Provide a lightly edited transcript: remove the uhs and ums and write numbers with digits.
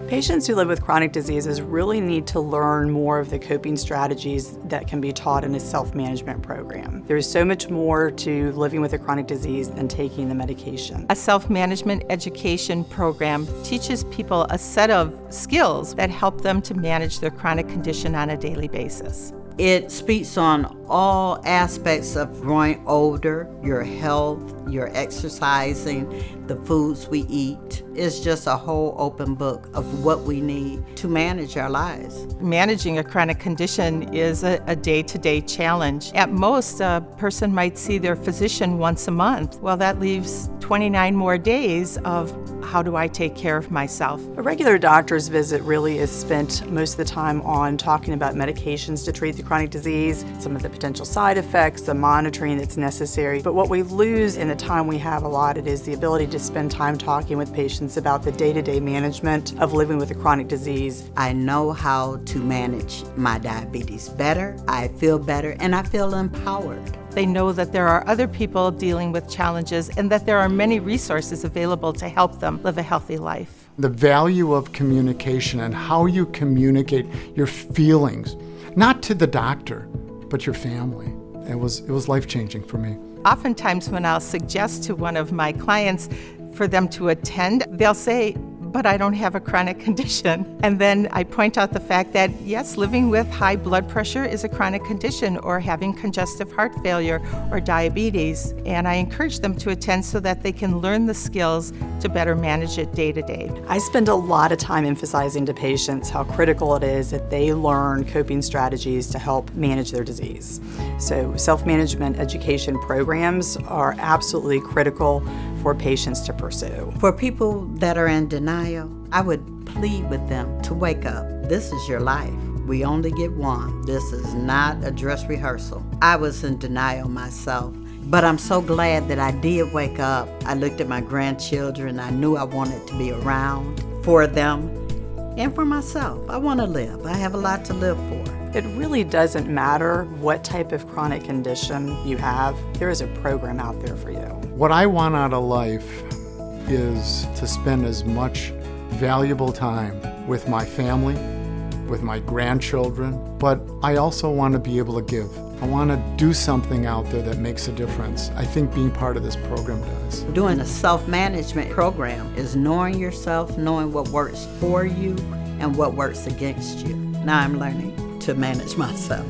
Patients who live with chronic diseases really need to learn more of the coping strategies that can be taught in a self-management program. There's so much more to living with a chronic disease than taking the medication. A self-management education program teaches people a set of skills that help them to manage their chronic condition on a daily basis. It speaks on all aspects of growing older, your health, your exercising, the foods we eat. It's just a whole open book of what we need to manage our lives. Managing a chronic condition is a day-to-day challenge. At most, a person might see their physician once a month. Well, that leaves 29 more days of how do I take care of myself? A regular doctor's visit really is spent most of the time on talking about medications to treat the chronic disease, some of the potential side effects, the monitoring that's necessary. But what we lose in the time we have allotted is the ability to spend time talking with patients about the day-to-day management of living with a chronic disease. I know how to manage my diabetes better, I feel better, and I feel empowered. They know that there are other people dealing with challenges and that there are many resources available to help them live a healthy life. The value of communication and how you communicate your feelings, not to the doctor, but your family. It was life-changing for me. Oftentimes when I'll suggest to one of my clients for them to attend, they'll say, but I don't have a chronic condition. And then I point out the fact that, yes, living with high blood pressure is a chronic condition, or having congestive heart failure or diabetes. And I encourage them to attend so that they can learn the skills to better manage it day to day. I spend a lot of time emphasizing to patients how critical it is that they learn coping strategies to help manage their disease. So self-management education programs are absolutely critical for patients to pursue. For people that are in denial, I would plead with them to wake up. This is your life. We only get one. This is not a dress rehearsal. I was in denial myself, but I'm so glad that I did wake up. I looked at my grandchildren. I knew I wanted to be around for them and for myself. I want to live. I have a lot to live for. It really doesn't matter what type of chronic condition you have. There is a program out there for you. What I want out of life is to spend as much valuable time with my family, with my grandchildren, but I also want to be able to give. I want to do something out there that makes a difference. I think being part of this program does. Doing a self-management program is knowing yourself, knowing what works for you and what works against you. Now I'm learning to manage myself.